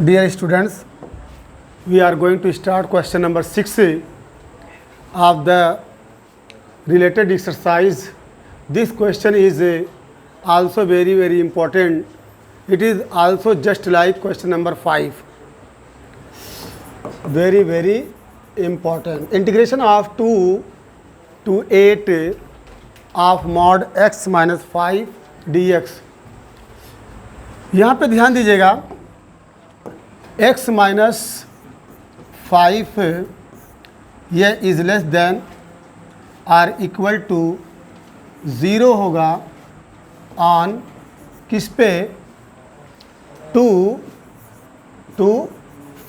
Dear students, we are going to start question number 6 of the related exercise. This question is also very important. It is also just like question number 5. Very important. Integration of 2 to 8 of mod x minus 5 dx. यहाँ पे ध्यान दीजिएगा, x minus 5 यह is less than or equal to 0 होगा on किस पे 2 to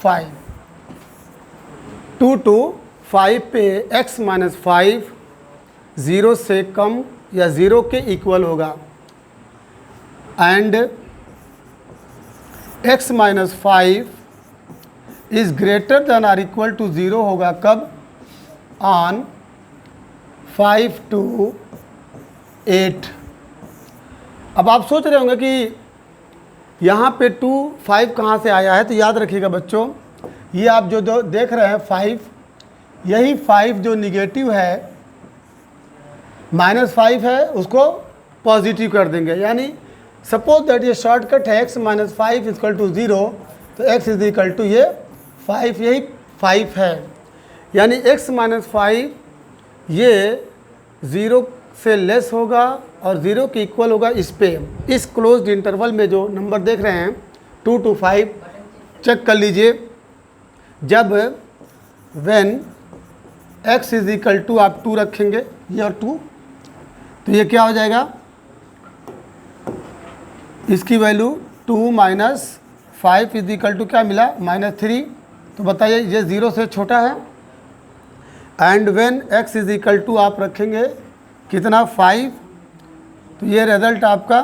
5 2 to 5 पे x minus 5 0 से कम या 0 के इक्वल होगा and x minus 5 is greater than or equal to 0 होगा कब ऑन 5 to 8। अब आप सोच रहे होंगे कि यहाँ पे 2 5 कहाँ से आया है, तो याद रखिएगा बच्चों, ये आप जो देख रहे हैं 5, यही 5 जो निगेटिव है -5 है उसको पॉजिटिव कर देंगे। यानी सपोज दैट ये शॉर्टकट है x माइनस 5 इक्वल टू 0, तो x इज इक्वल टू ये 5, यही 5 है। यानी x माइनस 5 ये 0 से लेस होगा और 0 के इक्वल होगा इस पे, इस क्लोज्ड इंटरवल में जो नंबर देख रहे हैं 2 to 5 चेक कर लीजिए। जब when x is equal to आप 2 रखेंगे ये और 2, तो ये क्या हो जाएगा, इसकी value 2 minus 5 is equal to क्या मिला -3। तो बताइए ये 0 से छोटा है and when x is equal to आप रखेंगे कितना 5, तो ये रिजल्ट आपका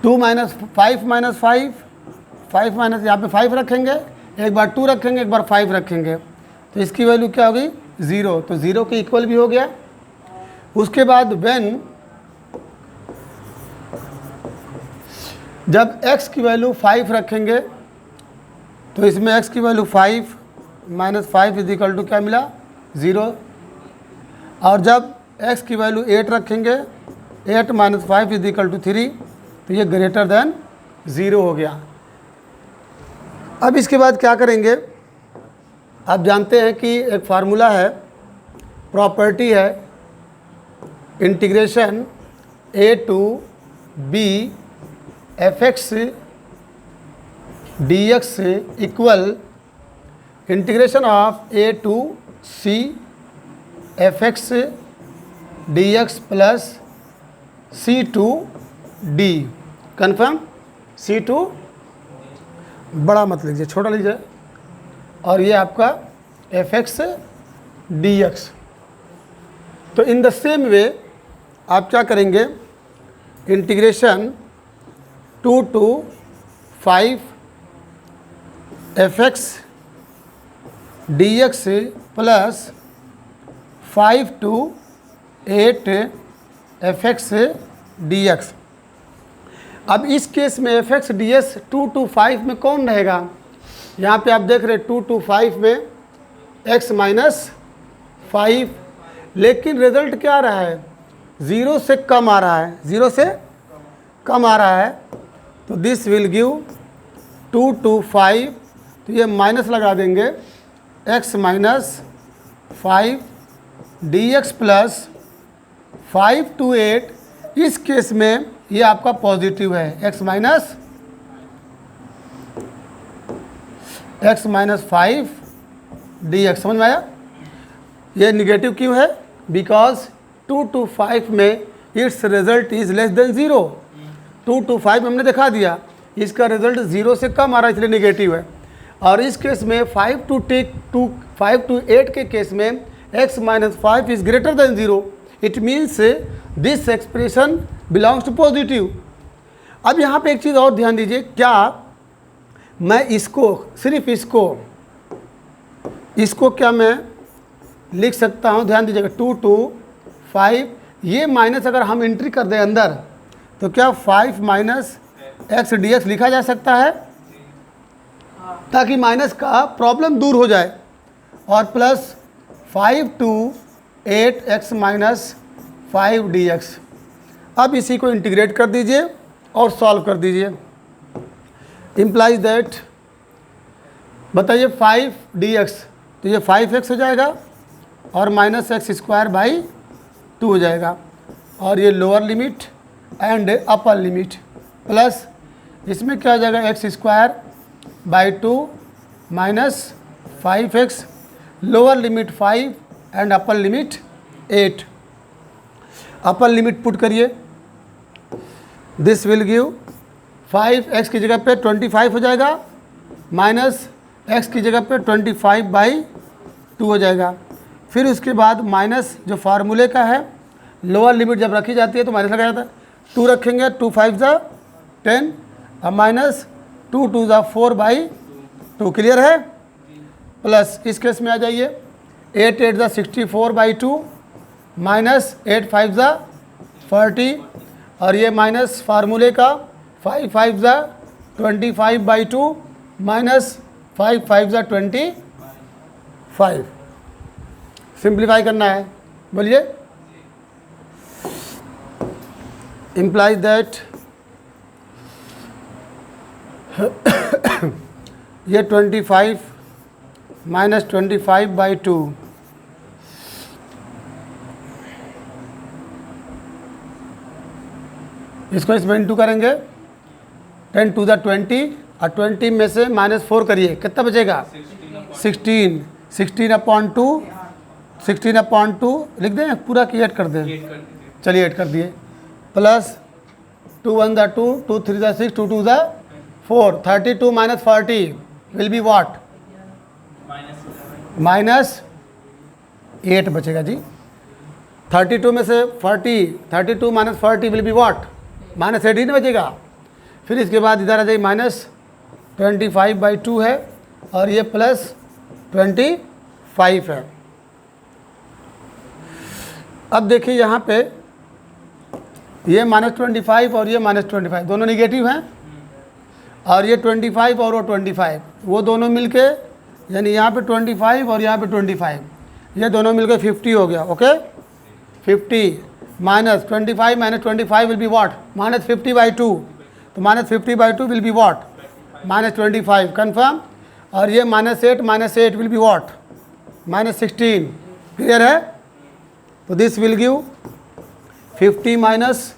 2 माइनस 5 माइनस 5 माइनस यहाँ पे 5 रखेंगे, एक बार 2 रखेंगे, एक बार 5 रखेंगे, तो इसकी वैल्यू क्या होगी 0, तो 0 के इक्वल भी हो गया। उसके बाद व्हेन जब x की वैल्यू 5 रखेंगे, तो इसमें x की value 5 minus 5 is equal to क्या मिला 0, और जब x की वैल्यू 8 रखेंगे 8 माइनस 5 इज इक्वल टू 3, तो ये ग्रेटर देन 0 हो गया। अब इसके बाद क्या करेंगे, आप जानते हैं कि एक फार्मूला है, प्रॉपर्टी है integration a to b fx dx equal integration of a to c fx dx plus c to d। Confirm, c to बड़ा मत लीजिए, छोटा लीजिए, और ये आपका fx dx। तो इन द सेम वे आप क्या करेंगे, integration 2 to 5 fx dx plus 5 to 8 fx dx। अब इस केस में fx ds 2 to 5 में कौन रहेगा, यहाँ पे आप देख रहे 2 to 5 में x माइनस 5, लेकिन रिजल्ट क्या आ रहा है 0 से कम आ रहा है, 0 से कम आ रहा है, तो दिस विल गिव 2 to 5, तो ये माइनस लगा देंगे x minus 5 dx plus 5 to 8। इस केस में ये आपका पॉजिटिव है, x माइनस 5 dx, समझ में आया। ये निगेटिव क्यों है, बिकॉज 2 to 5 में it's result is less then 0। 2 to 5 हमने दिखा दिया, इसका रिजल्ट 0 से कम आ रहा है इसलिए निगेटिव है। और इस केस में 5 to 8 के केस में x minus 5 is greater than 0, it means this expression belongs to positive. अब यहाँ पे एक चीज़ और ध्यान दीजिए, क्या मैं इसको सिर्फ इसको क्या मैं लिख सकता हूँ, ध्यान दीजिएगा 2 to 5, ये माइनस अगर हम एंट्री कर दें अंदर, तो क्या 5 माइनस एक्स डी एक्स लिखा जा सकता है ताकि माइनस का प्रॉब्लम दूर हो जाए, और plus 5 to 8x minus 5 dx। अब इसी को इंटीग्रेट कर दीजिए और सॉल्व कर दीजिए। इम्प्लाइज दैट, बताइए 5 dx, तो ये 5x हो जाएगा और माइनस एक्स स्क्वायर बाई 2 हो जाएगा, और ये lower limit and upper limit, plus इसमें क्या हो जाएगा x square by 2 minus 5x, lower limit 5 and upper limit 8। Upper limit put करिए, दिस विल गिव 5x की जगह पे 25 हो जाएगा, माइनस x की जगह पे 25/2 हो जाएगा। फिर उसके बाद माइनस जो फार्मूले का है, लोअर लिमिट जब रखी जाती है तो माइनस लगाया जाता है, 2 रखेंगे, 2 5 ज़ा 10, अब माइनस 2 2 ज़ा 4/2, क्लियर है। प्लस इस केस में आ जाइए, 8 8 ज़ा 64/2 माइनस 8 5 ज़ा 40, और ये माइनस फार्मूले का 5 5 ज़ा 25/2 माइनस 5 5 ज़ा 25। सिंप्लीफाई करना है, बोलिए। इम्प्लाइज दैट ये 25 माइनस 25/2, इसको इसमें इंटू करेंगे, 10 2 ज़ा 20, और 20 में से -4 करिए, कितना बचेगा 16, 16/2, 16/2 लिख दें पूरा कि 8 कर दें, चलिए 8 कर दिए, प्लस 2 1 ज़ा 2, 2 3 ज़ा 6, 2 2 ज़ा 4, 32 माइनस 40 विल बी व्हाट, -8 बचेगा जी। 32 में से 40, 32 माइनस 40 विल बी व्हाट, -18 बचेगा। फिर इसके बाद इधर आ जाइए, -25/2 है और ये +25 है। अब देखिए यहाँ पे ये -25 और ये -25 दोनों निगेटिव हैं, और ये 25 और वो 25, वो दोनों मिलके यानी यहाँ पे 25 और यहाँ पे 25, ये दोनों मिलके 50 हो गया। Okay, 50 minus 25 minus 25 will be what, -50/2, तो -50/2 विल बी व्हाट, -25, कंफर्म। और ये -8 विल बी व्हाट, -16, क्लियर है। तो this will give 50 minus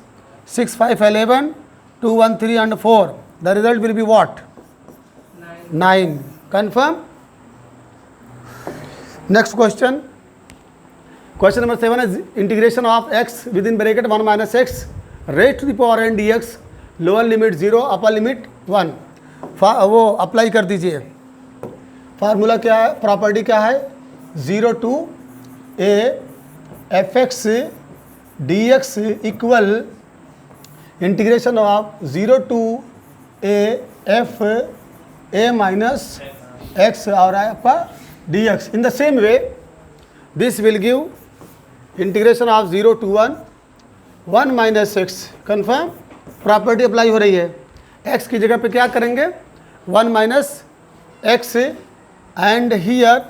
6 5 11, 2 1 3 and 4, the result will be what, 9, confirm। next question number 7 is integration of x within bracket 1 minus x raised to the power n dx, lower limit 0 upper limit 1। वो apply कर दीजिए। Formula क्या है, property क्या है, 0 to a fx dx equal integration of 0 to a f a minus x और आपका dx। In the same way this will give integration of 0 to 1 minus x, confirm. Property apply हो रही है, x की जगह पे क्या करेंगे 1 minus x, and here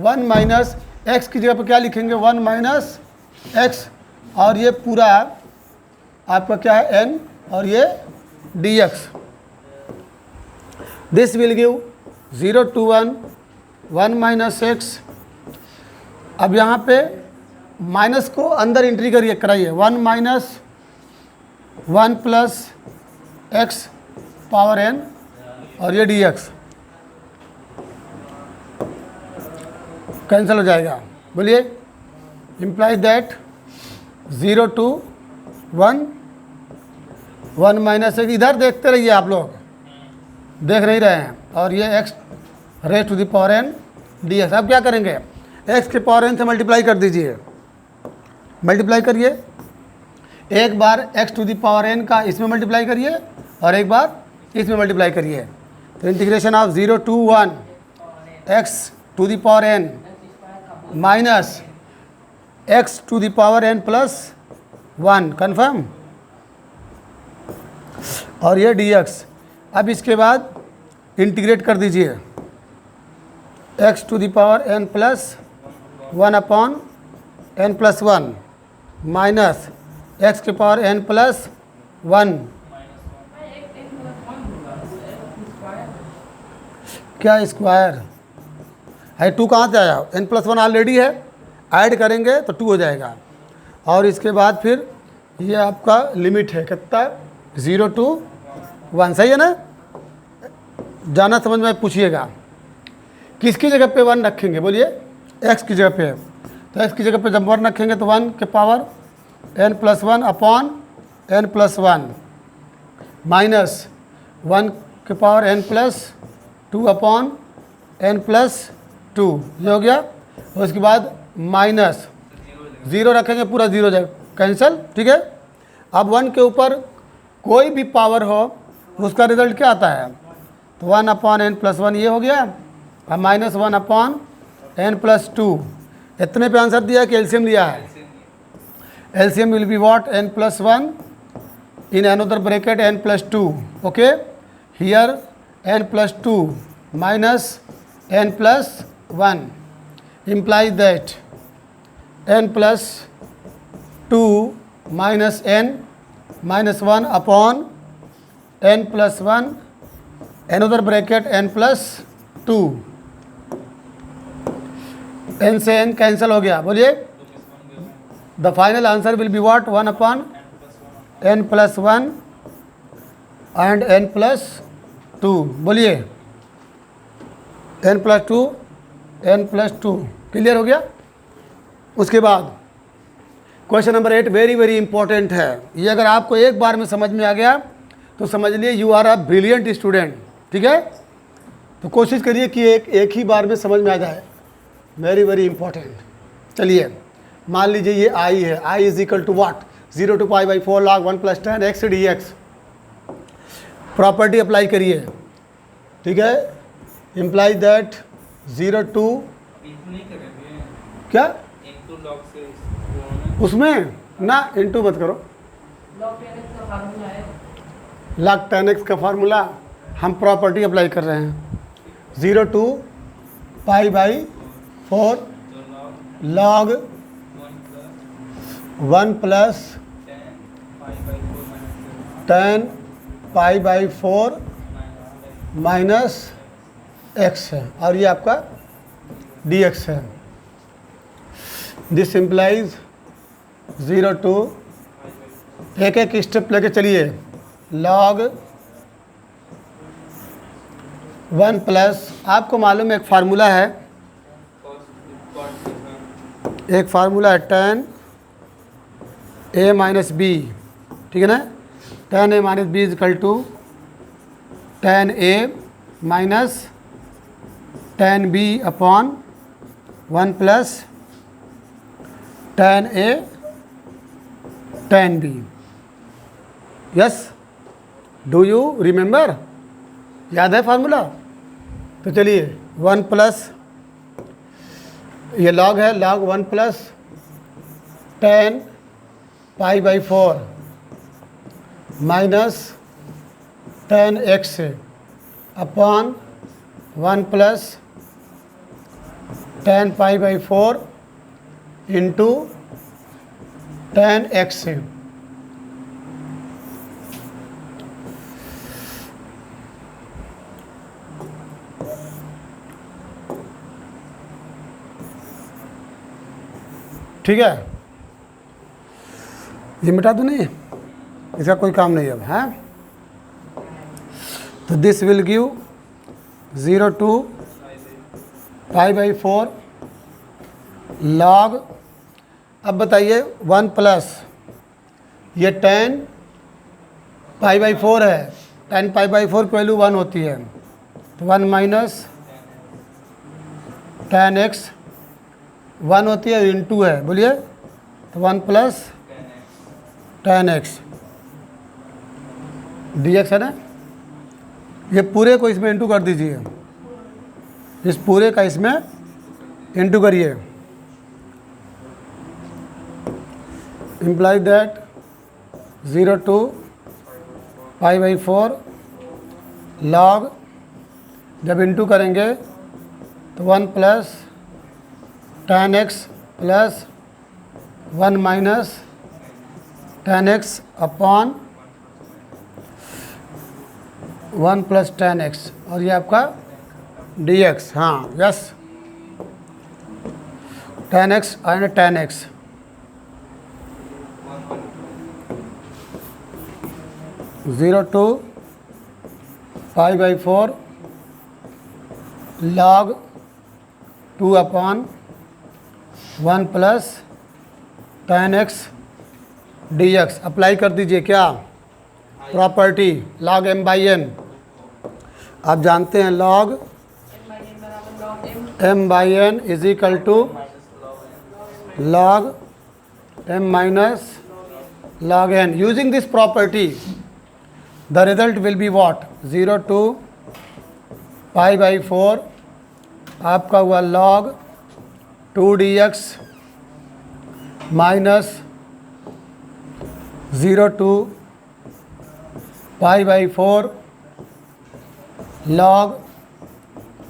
1 minus x की जगह पे क्या लिखेंगे 1 माइनस x, और ये पूरा आपका क्या है n, और ये dx। This will give 0 to 1 minus x। अब यहाँ पे माइनस को अंदर एंट्री करिए, कराइए, 1 minus 1 plus x power n, और ये dx कैंसिल हो जाएगा। बोलिए, implies that 0 to 1 minus x, इधर देखते रहिए, आप लोग देख नहीं रहे हैं, और ये x raise to the power n dx। अब क्या करेंगे, x के पावर n से मल्टीप्लाई कर दीजिए, मल्टीप्लाई करिए, एक बार x to the power n का इसमें मल्टीप्लाई करिए और एक बार इसमें मल्टीप्लाई करिए। तो integration of 0 to 1 x to the power n minus x to the power n plus 1, confirm. और ये dx। अब इसके बाद इंटीग्रेट कर दीजिए, x to the power n plus 1 upon n plus 1 minus x के पावर n प्लस 1। क्या square है? 2 कहाँ से आया? n प्लस 1 ऑलरेडी है, ऐड करेंगे तो 2 हो जाएगा। और इसके बाद फिर ये आपका लिमिट है कितना? 0 to 1, सही है ना? जाना समझ में पूछिएगा किसकी जगह पे 1 रखेंगे, बोलिए। x की जगह पे, तो x की जगह पे जब 1 रखेंगे तो 1 के power n plus 1 upon n plus 1 minus 1 के power n plus 2 upon n plus 2, ये हो गया। और उसके बाद माइनस 0 रखेंगे, पूरा 0 जाएगा, कैंसिल, ठीक है। अब 1 के ऊपर कोई भी पावर हो उसका रिजल्ट क्या आता है? तो 1 अपॉन n प्लस 1 ये हो गया, अब माइनस 1 अपॉन n प्लस 2। इतने पे आंसर दिया कि एलसीएम लिया है? LCM will be what? n plus 1 in another bracket n plus 2, okay. Here n plus 2 minus n plus 1 implies that n plus 2 minus n minus 1 upon n plus 1 another bracket n plus 2, n से n cancel हो गया, बोलिए। The final answer will be what? 1 upon n plus 1 and n plus 2, बोलिए। n plus 2 n plus 2, clear हो गया। उसके बाद question number 8 very very important है। ये अगर आपको एक बार में समझ में आ गया तो समझ लिए you are a brilliant student, ठीक है। तो कोशिश करिए कि एक ही बार में समझ में आ जाए, वेरी वेरी इंपॉर्टेंट। चलिए मान लीजिए ये आई है, I is equal to what? 0 to pi by 4 log 1 plus 10 x dx। Property apply करिए, ठीक है। इम्प्लाई दैट 0 to क्या उसमें ना इंटू मत करो, log 10x का फार्मूला हम प्रॉपर्टी अप्लाई कर रहे हैं। 0 to pi by 4 log 1 plus 10 pi by 4 minus x है, और ये आपका dx है। दिस इम्प्लाइज 0 to एक एक स्टेप लेके चलिए। log 1 प्लस, आपको मालूम है एक फार्मूला है, एक फार्मूला है tan a माइनस बी, ठीक है ना। tan a minus b is equal to tan a minus tan b upon 1 plus tan a tan b। Yes, do you remember? याद है फार्मूला? तो चलिए 1 प्लस, ये लॉग है, log 1 plus tan pi by 4 minus tan x upon 1 plus tan pi by 4 into tan x। ठीक है, ये मिटा दो, नहीं इसका कोई काम नहीं अब है। तो this will give 0 to pi by 4 log, अब बताइए 1 प्लस ये tan पाई बाई 4 है, tan पाई बाई 4 की वैल्यू 1 होती है, तो 1 माइनस tan x 1 होती है, इंटू है, बोलिए। तो 1 प्लस tan x dx है ना। ये पूरे को इसमें इंटू कर दीजिए, इस पूरे का इसमें इंटू करिए। Imply that 0 to pi by 4 log, जब इंटू करेंगे तो 1 plus tan x plus 1 minus tan x upon 1 plus tan x, और ये आपका dx। हाँ yes, tan x and tan x। Zero to pi by 4 log 2 अपॉन 1 plus tan x dx। Apply कर दीजिए क्या property log m by n। आप जानते हैं log m by n is equal to log m minus log n। Using this property the result will be what, 0 to pi by 4 आपका हुआ log 2 dx minus 0 to pi by 4 log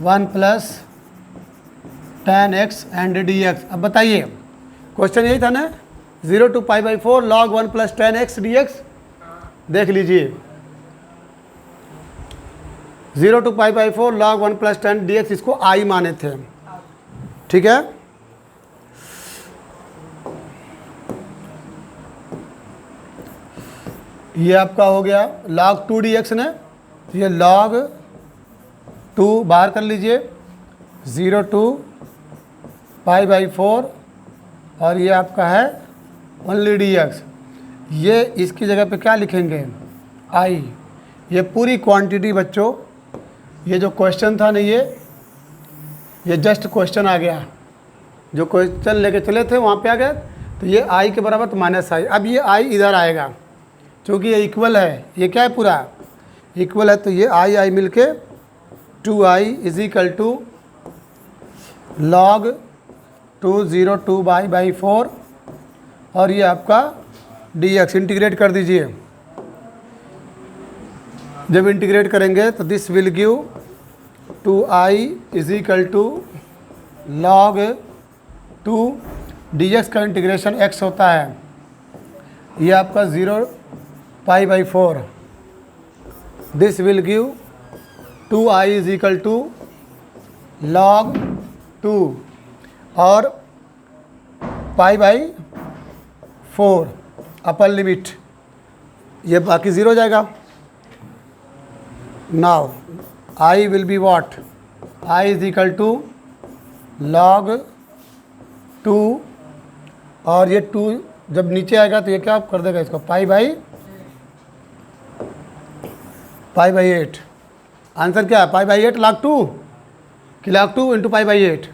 1 plus tan x and dx। अब बताइए question यही था ना, 0 to pi by 4 log 1 plus tan x dx। देख लीजिए 0 to pi by 4 log 1 plus tan dx, इसको i माने थे, ठीक है। ये आपका हो गया log 2 dx ने, ये log 2 बाहर कर लीजिए, 0 टू पाई बाई 4, और ये आपका है ओनली dx। ये इसकी जगह पे क्या लिखेंगे i। ये पूरी क्वांटिटी बच्चों, ये जो क्वेश्चन था ना, ये जस्ट क्वेश्चन आ गया, जो क्वेश्चन लेके चले थे वहाँ पे आ गया, तो ये i के बराबर तो माइनस i। अब ये i इधर आएगा क्योंकि ये इक्वल है, ये क्या है पूरा इक्वल है, तो ये i मिलके 2i is equal to log 2 0 2 बाई 4, और ये आपका dx। इंटीग्रेट कर दीजिए, जब इंटीग्रेट करेंगे तो this will give 2i is equal to log 2 dx का इंटीग्रेशन x होता है, ये आपका 0 pi by 4। This will give 2i is equal to log 2 और पाई बाई 4 अपर लिमिट, ये बाकी 0 हो जाएगा। Now i will be what, i is equal to log 2, और ये 2 जब नीचे आएगा तो ये क्या कर देगा इसको, पाई बाई 8। आंसर क्या है, पाई बाई 8 log 2 कि log 2 इंटू पाई बाई 8।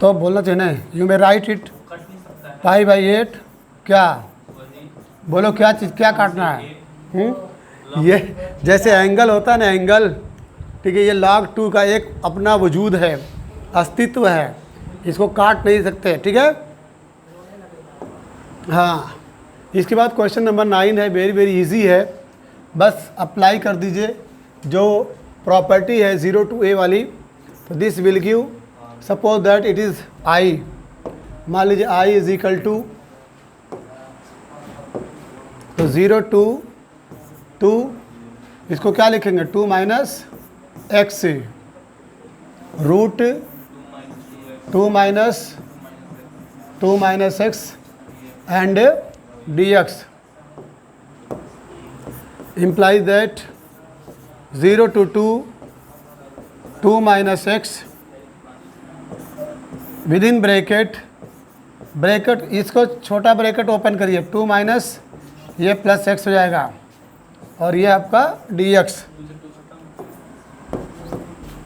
तो बोलना चाहिए ना, you may right it pi by 8। क्या बोलो, क्या चीज़ क्या काटना है? ये जैसे एंगल होता है ना, एंगल, ठीक है, ये log 2 का एक अपना वजूद है, अस्तित्व है, इसको काट नहीं सकते, ठीक है। हाँ, इसके बाद क्वेश्चन नंबर 9 है, वेरी वेरी इजी है, बस अप्लाई कर दीजिए जो प्रॉपर्टी है 0 टू a वाली। तो this will give, suppose that it is i, मान लीजिए i इज इक्वल टू, तो 0 टू 2, इसको क्या लिखेंगे, 2 minus x root 2 minus x and dx implies that 0 to 2 minus x within bracket इसको छोटा ब्रैकेट ओपन करिए, 2 माइनस ये प्लस x हो जाएगा, और ये आपका dx,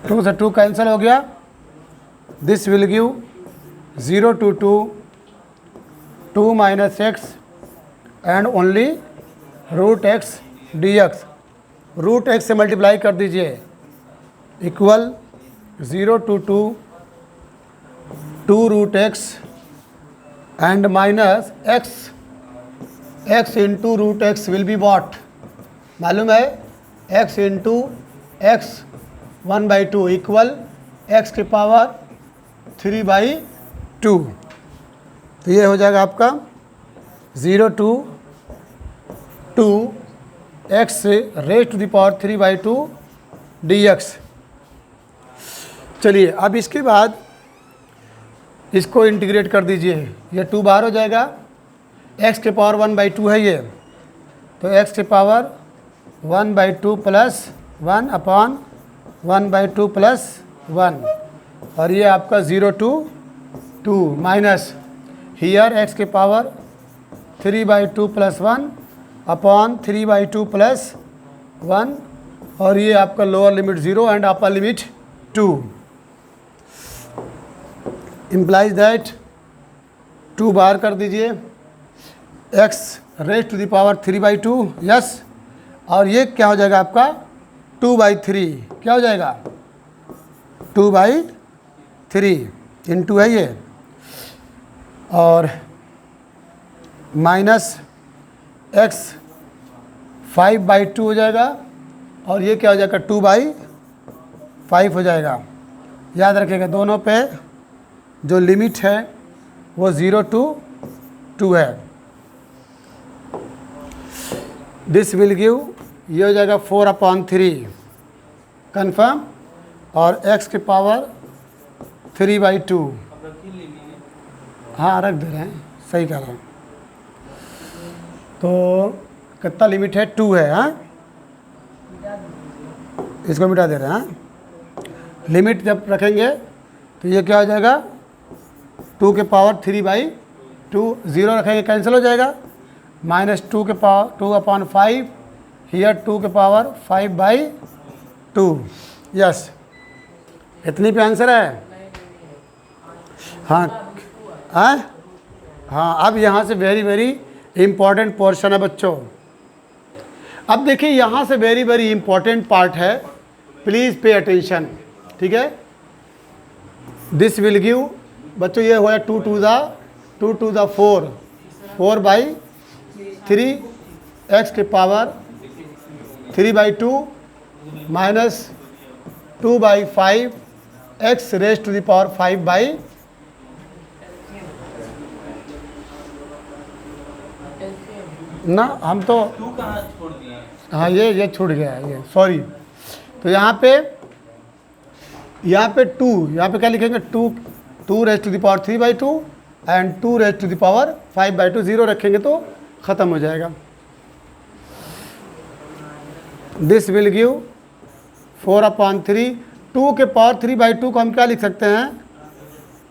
2 से 2 कैंसिल हो गया। This will give 0 to 2 minus x and only root x dx। Root x से मल्टीप्लाई कर दीजिए, equal 0 to 2 root x and minus x x into root x will be what, मालूम है x into x 1/2 equal x की power 3/2। तो ये हो जाएगा आपका 0 to 2 x raise to the power 3/2 dx। चलिए अब इसके बाद इसको इंटीग्रेट कर दीजिए, ये 2 बाहर हो जाएगा, x के पावर 1/2 है ये, तो x के पावर 1/2 प्लस 1 अपॉन 1/2 प्लस 1, और ये आपका 0 to 2 माइनस हियर x के पावर 3/2 प्लस 1 अपॉन 3/2 प्लस 1, और ये आपका lower limit 0 and upper limit 2 implies that 2 बाहर कर दीजिए, x raise to the power 3/2, yes, और ये क्या हो जाएगा आपका 2/3, क्या हो जाएगा 2/3 इंटू है ये, और माइनस x 5/2 हो जाएगा, और ये क्या हो जाएगा 2/5 हो जाएगा। याद रखिएगा दोनों पे जो लिमिट है वो 0 to 2 है। दिस विल गिव, ये हो जाएगा 4/3 कन्फर्म, और x के पावर 3/2, हाँ रख दे रहे हैं, सही कर रहे हैं। तो कितना लिमिट है 2 है, हाँ इसको मिटा दे रहे हैं, हाँ लिमिट जब रखेंगे तो ये क्या हो जाएगा 2 के पावर 3/2, 0 रखेंगे कैंसिल हो जाएगा, माइनस 2 के पावर 2/5, हियर 2 के पावर 5/2, यस, इतनी पे आंसर है। हाँ हाँ हाँ, अब यहाँ से वेरी वेरी इम्पॉर्टेंट पोर्शन है बच्चों। अब देखिए यहाँ से वेरी वेरी इम्पॉर्टेंट पार्ट है, प्लीज़ पे अटेंशन, ठीक है। दिस विल गिव बच्चों, ये हुआ 2 to the 4, 4/3 x के power 3/2 minus 2/5 x raise to the power 5/, ना हम तो हाँ ये छूट गया है ये, सॉरी। तो यहाँ पे 2, यहाँ पे क्या लिखेंगे 2 raise to the power 3/2 and 2 raise to the power 5/2, 0 रखेंगे तो ख़त्म हो जाएगा। दिस विल गिव 4/3, 2 के पावर 3/2 को हम क्या लिख सकते हैं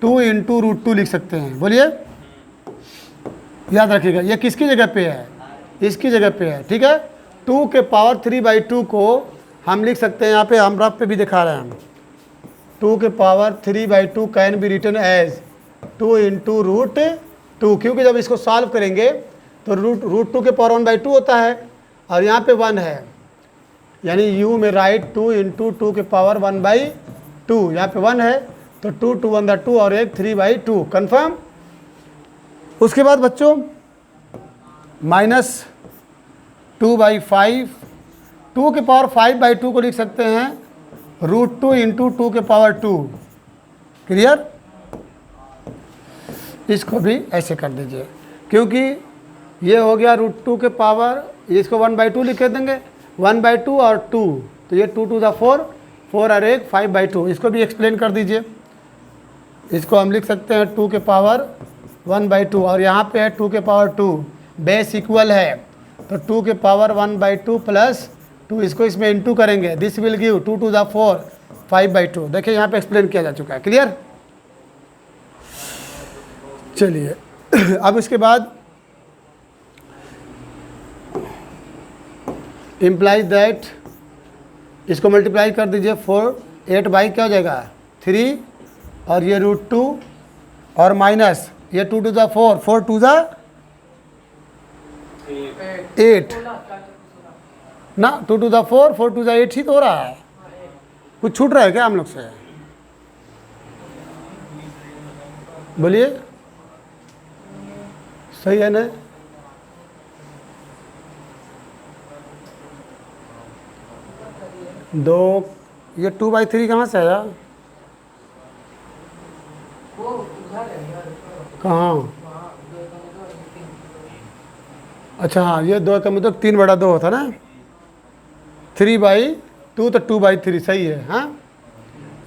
2 इंटू √2 लिख सकते हैं, बोलिए, याद रखिएगा ये किसकी जगह पे है, इसकी जगह पे है, ठीक है। 2 के पावर 3/2 को हम लिख सकते हैं, यहाँ पे हम रफ पे भी दिखा रहे हैं, 2 के power 3/2 can be written as 2 into √2, क्योंकि जब इसको सॉल्व करेंगे तो √2 के पावर 1/2 होता है, और यहाँ पे 1 है, यानी यू में राइट 2 इंटू 2 के पावर 1/2, यहाँ पे 1 है तो 2 2 1 2 और एक 3/2 कन्फर्म। उसके बाद बच्चों माइनस 2/5, 2 के पावर 5/2 को लिख सकते हैं √2 इंटू 2 के पावर 2, क्लियर। इसको भी ऐसे कर दीजिए, क्योंकि ये हो गया √2 के पावर, इसको 1/2 लिख देंगे, 1/2 और 2, तो ये 2 to the 4, 4 और एक 5/2, इसको भी एक्सप्लेन कर दीजिए। इसको हम लिख सकते हैं 2 के पावर 1/2, और यहाँ पे है 2 के पावर 2, बेस इक्वल है तो 2 के पावर 1/2 प्लस 2, इसको इसमें इंटू करेंगे, this will give 2 to the 4, 5/2। देखिए यहाँ पे एक्सप्लेन किया जा चुका है, क्लियर। चलिए अब इसके बाद इम्प्लाइज दैट, इसको मल्टीप्लाई कर दीजिए 4, 8 बाई क्या हो जाएगा 3, और ये √2 और माइनस ये 2 to the 4, 4 to the 8 ना, 2 to the 4, 4 to the 8 ही तो हो रहा है, कुछ छूट रहा है क्या हम लोग से, बोलिए, सही है ना। दो, ये 2/3 कहाँ से आया? कहाँ? अच्छा हाँ, ये 2 का मतलब 3/2 होता ना, 3/2 तो 2/3 सही है। हाँ,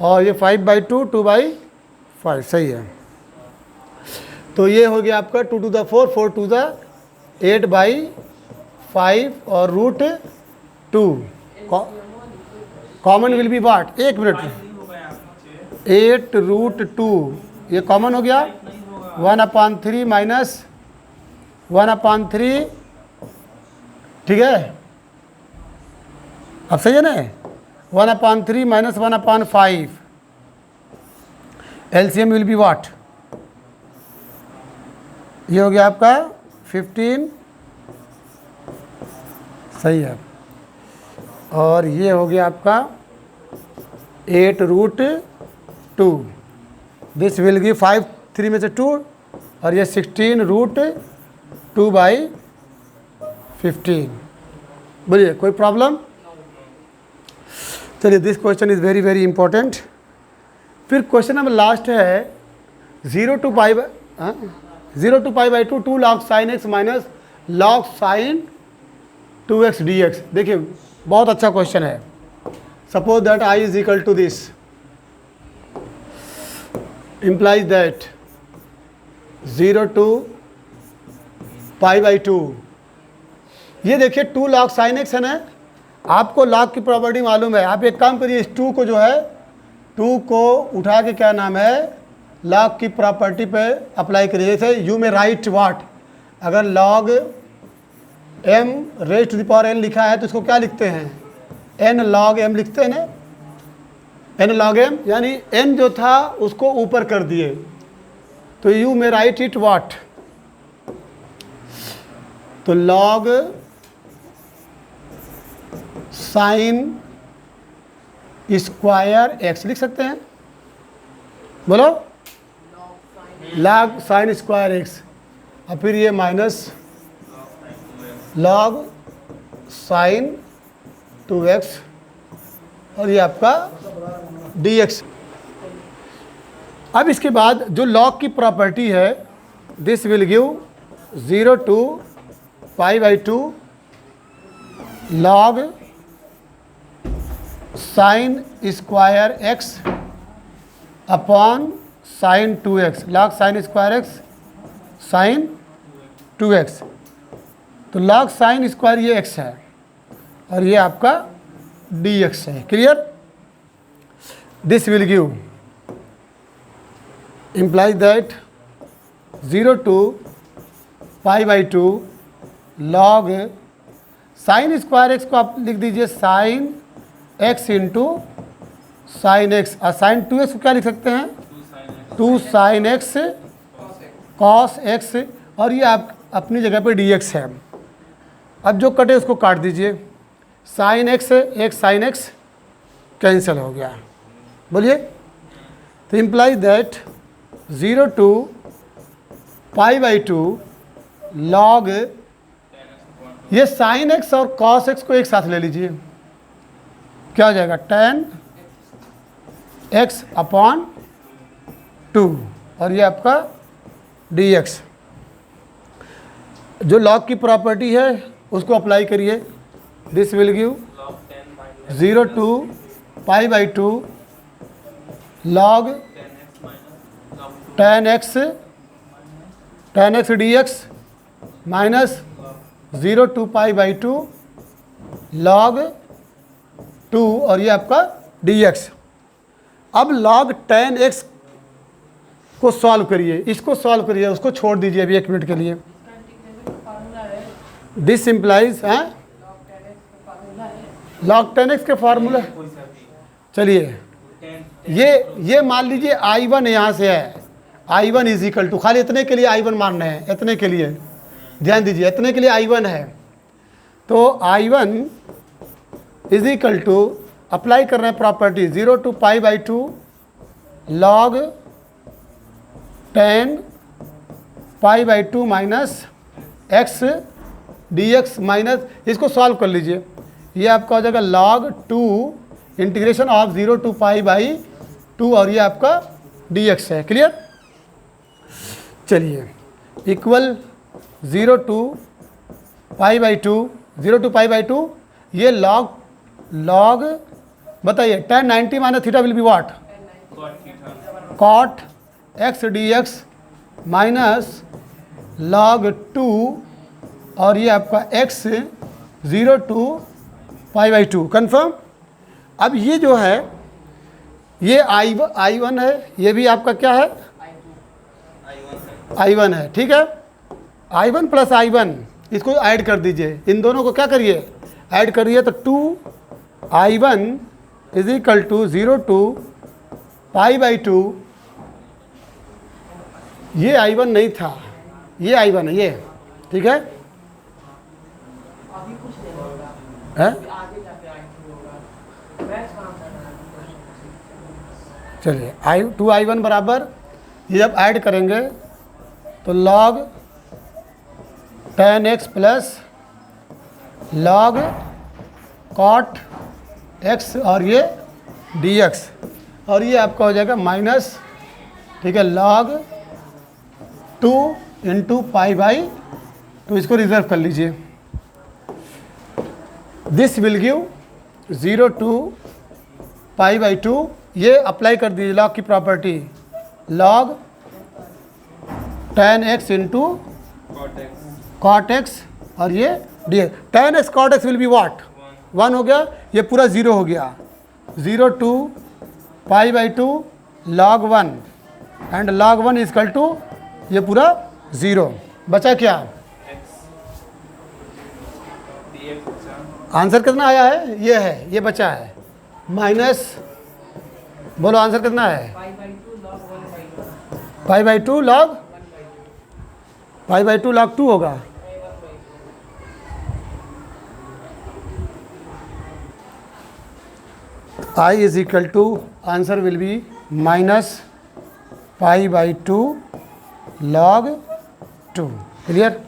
और ये 5/2 2/5 सही है। तो ये हो गया आपका 2 to the 4 4 to the 8/5 और √2। Common will be what? 1 minute, 8√2 ये कॉमन हो गया, 1/3 माइनस 1/3, ठीक है, अब सही है ना, 1/3 माइनस 1/5, एलसीएम विल बी वाट? ये हो गया आपका 15, सही है। और ये हो गया आपका 8√2, दिस विल गिव 5, 3 में से 2, और ये 16√2/15। बोलिए कोई प्रॉब्लम? चलिए, this question is very very important. फिर क्वेश्चन नंबर लास्ट है 0 to π/2 2 log sin x minus log sin 2x dx। देखिए बहुत अच्छा क्वेश्चन है। Suppose that i is equal to this, implies that 0 to π/2, ये देखिए 2 log sin x है ना, आपको log की प्रॉपर्टी मालूम है। आप एक काम करिए, इस 2 को जो है 2 को उठा के क्या नाम है, log की प्रॉपर्टी पे अप्लाई करिए। जैसे यू में राइट वाट, अगर log m raise to the power n लिखा है तो इसको क्या लिखते हैं, n log m लिखते हैं ना, n log m, यानी n जो था उसको ऊपर कर दिए, तो यू में राइट इट वाट, तो log साइन स्क्वायर x लिख सकते हैं। बोलो, log साइन स्क्वायर x, और फिर ये माइनस log साइन 2x, और ये आपका dx। अब इसके बाद जो log की प्रॉपर्टी है, this will give 0 to π/2 log sine square x upon sine 2x, log sine square x sine 2x, तो log साइन स्क्वायर ये x है और ये आपका dx है। Clear? This will give, implies that 0 to π/2 log sine square x को आप लिख दीजिए sine x into sine x, और साइन 2x को क्या लिख सकते हैं, 2 साइन x कॉस x, और ये आप अपनी जगह पे dx है। अब जो कटे उसको काट दीजिए, साइन x है, एक साइन x कैंसिल हो गया। बोलिए, तो इम्प्लाई दैट 0 to π/2 log, ये साइन x और कॉस x को एक साथ ले लीजिए, क्या हो जाएगा, tan x अपॉन 2, और ये आपका dx। जो log की प्रॉपर्टी है उसको अप्लाई करिए, this will give 0 to π/2 log tan x dx minus 0 to π/2 log 2, और ये आपका dx। अब log tan x को सॉल्व करिए, इसको सॉल्व करिए, उसको छोड़ दीजिए अभी 1 मिनट के लिए। This implies log tan x के फार्मूला, चलिए ये मान लीजिए I1 यहाँ से है, I1 इज इक्वल टू, खाली इतने के लिए I1 मानना है, इतने के लिए ध्यान दीजिए, इतने के लिए I1 है, तो I1 is equal to, apply कर रहे हैं property 0 to π/2 log tan π/2 minus x dx, minus इसको सॉल्व कर लीजिए, ये आपका हो जाएगा log 2 integration of 0 to pi by 2 और ये आपका dx है। क्लियर? चलिए equal 0 to pi by 2, 0 to pi by 2, ये लॉग बताइए tan 90 minus theta will be what? Cot x dx minus log 2 और ये आपका x 0 to pi by 2। Confirm? अब ये जो है ये I1 है, ये भी आपका क्या है? I1 है। ठीक है, I1 प्लस I1 इसको ऐड कर दीजिए, इन दोनों को क्या करिए? ऐड करिए तो 2I1 is equal to 0 to pi by 2। ये I1 नहीं था, ये I1 है ये। ठीक है, चलिए 2I1 बराबर ये जब ऐड करेंगे तो log tan x plus log cot x और ये dx और ये आपका हो जाएगा माइनस, ठीक है, log 2 इंटू पाई बाई 2। इसको रिजर्व कर लीजिए। This will give 0 to pi by 2। ये अप्लाई कर दीजिए लॉग की property, log tan x into cot x और ये dx। tan x cot x will be what? 1 हो गया, ये पूरा 0 हो गया। 0 to pi by 2 log 1 and log 1 is equal to ये पूरा 0। बचा क्या? आंसर कितना आया है? ये है, ये बचा है माइनस, बोलो आंसर कितना है? Pi by 2 log pi by 2 log 2 होगा। I is equal to answer will be minus pi by 2 log 2। Clear?